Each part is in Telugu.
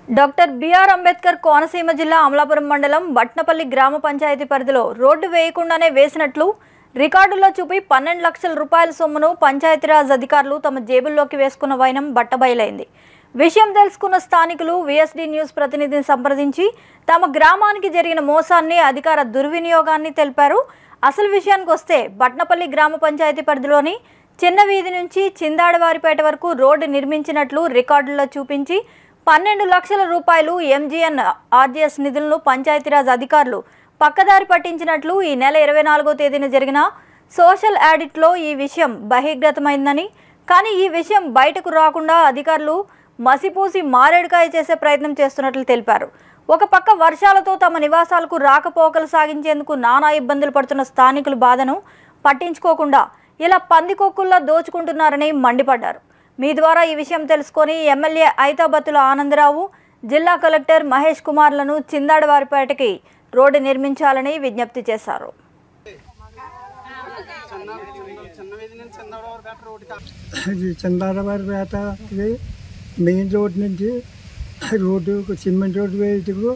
డాక్టర్ బిఆర్ అంబేద్కర్ కోనసీమ జిల్లా అమలాపురం మండలం బట్నపల్లి గ్రామ పంచాయతీ పరిధిలో రోడ్డు వేయకుండానే వేసినట్లు రికార్డుల్లో చూపి 12 లక్షల రూపాయల సొమ్మును పంచాయతీరాజ్ అధికారులు తమ జేబుల్లోకి వేసుకున్న వైనం బట్టబయలైంది. విషయం తెలుసుకున్న స్థానికులు విఎస్డి న్యూస్ ప్రతినిధిని సంప్రదించి తమ గ్రామానికి జరిగిన మోసాన్ని, అధికార దుర్వినియోగాన్ని తెలిపారు. అసలు విషయానికి వస్తే బట్నపల్లి గ్రామ పంచాయతీ పరిధిలోని చిన్న వీధి నుంచి చిందాడవారిపేట వరకు రోడ్డు నిర్మించినట్లు రికార్డుల్లో చూపించి 12 లక్షల రూపాయలు ఎంజీఎన్ ఆర్జీఎస్ నిధులను పంచాయతీరాజ్ అధికారులు పక్కదారి పట్టించినట్లు ఈ నెల 24వ తేదీన జరిగిన సోషల్ ఆడిట్లో ఈ విషయం బహిర్గతమైందని, కానీ ఈ విషయం బయటకు రాకుండా అధికారులు మసిపూసి మారేడుకాయ చేసే ప్రయత్నం చేస్తున్నట్లు తెలిపారు. ఒక పక్క వర్షాలతో తమ నివాసాలకు రాకపోకలు సాగించేందుకు నానా ఇబ్బందులు పడుతున్న స్థానికుల బాధను పట్టించుకోకుండా ఇలా పందికొక్కుల్లా దోచుకుంటున్నారని మండిపడ్డారు. మీ ద్వారా ఈ విషయం తెలుసుకొని ఎమ్మెల్యే ఐతాబత్తుల ఆనందరావు, జిల్లా కలెక్టర్ మహేష్ కుమార్లను చిందాడవారిపేటకి రోడ్డు నిర్మించాలని విజ్ఞప్తి చేశారు. చిందాడవారిపేటకి మెయిన్ రోడ్ నుంచి రోడ్డు సిమెంట్ రోడ్డు వేయటకు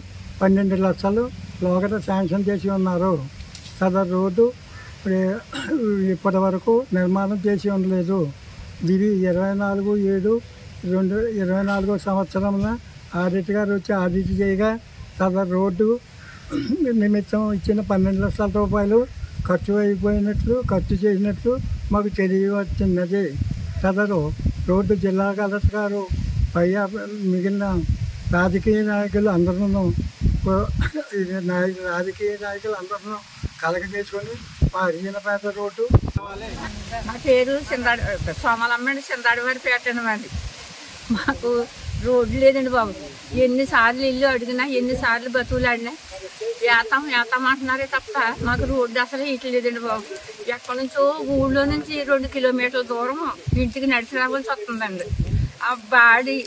12 లక్షలు లోగట శాంక్షన్ చేసి ఉన్నారు. సదరు రోడ్డు ఇప్పటి వరకు నిర్మాణం చేసి ఉండలేదు. ఇది 24/7/2024 సంవత్సరంలో ఆడిట్ గారు వచ్చి ఆడిట్ చేయగా సదరు రోడ్డు నిమిత్తం ఇచ్చిన 12 లక్షల రూపాయలు ఖర్చు చేసినట్లు మాకు తెలియవచ్చినది. సదరు రోడ్డు జిల్లా కలెక్టర్ గారు మిగిలిన రాజకీయ నాయకులు అందరూ కలగజేసుకొని మా అరిగినపేట రోడ్డు. నా పేరు సోమలమ్మండి, చిందాడవారిపేట అండి. మాకు రోడ్డు లేదండి బాబు. ఎన్నిసార్లు ఇల్లు అడిగినా, ఎన్నిసార్లు బతుకులాడినా వేతాం అంటున్నారే తప్ప మాకు రోడ్డు అసలు ఇట్లేదండి బాబు. ఎక్కడి నుంచో ఊళ్ళో నుంచి 2 కిలోమీటర్ల దూరం ఇంటికి నడిచి రావాల్సి వస్తుందండి. ఆ బాడి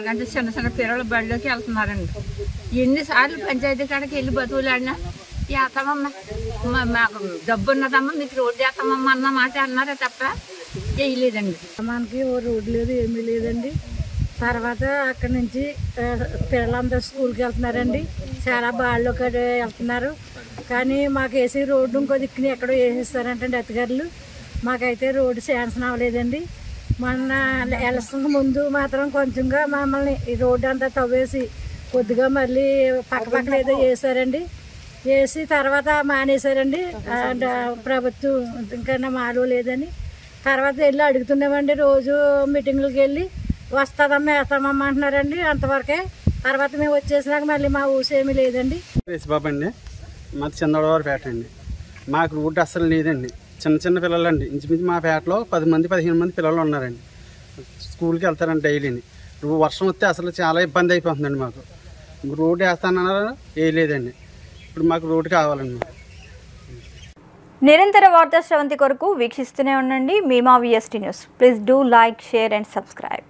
అంటే చిన్న చిన్న పిల్లలు బడిలోకి వెళ్తున్నారండి. ఎన్నిసార్లు పంచాయతీ కాడికి వెళ్ళి బతుకులాడినా వేస్తామమ్మా, మాకు డబ్బు ఉన్నదమ్మా, మీకు రోడ్డు వేస్తామమ్మా అన్న మాట అన్నారే తప్ప వేయలేదండి. మనకి ఓ రోడ్డు లేదు, ఏమీ లేదండి. తర్వాత అక్కడి నుంచి పిల్లలందరూ స్కూల్కి వెళ్తున్నారండి. చాలా బాళ్ళలో వెళ్తున్నారు. కానీ మాకు వేసి రోడ్డు ఇంకో దిక్కుని ఎక్కడో వేసేస్తారంటండి అధికారులు. మాకైతే రోడ్డు శాంక్షన్ అవ్వలేదండి. మొన్న ఎలక్షన్ ముందు మాత్రం కొంచెంగా మమ్మల్ని ఈ రోడ్డు అంతా తవ్వేసి కొద్దిగా మళ్ళీ పక్కపక్కన ఏదో వేసారండి. వేసి తర్వాత మానేశారండి. ప్రభుత్వం ఇంకా మాలో లేదని తర్వాత వెళ్ళి అడుగుతున్నామండి. రోజు మీటింగ్లకు వెళ్ళి వేస్తామమ్మా అంటున్నారండి. అంతవరకే. తర్వాత మేము వచ్చేసినాక మళ్ళీ మా ఊసేమీ లేదండి. బాబు అండి, మాది చిందాడవారిపేట అండి. మాకు రోడ్డు అస్సలు లేదండి. చిన్న పిల్లలు అండి. ఇంచుమించు మా పేటలో 10 మంది 15 మంది పిల్లలు ఉన్నారండి. స్కూల్కి వెళ్తారండి డైలీని. వర్షం వస్తే అసలు చాలా ఇబ్బంది అయిపోతుందండి. మాకు రోడ్డు వేస్తానన్నారు, వేయలేదండి. ఇప్పుడు మాకు రోడ్డు కావాలండి. నిరంతర వార్తా శ్రవంతి కొరకు వీక్షిస్తూనే ఉండండి. మీ మా VST news. Please do like, share and subscribe.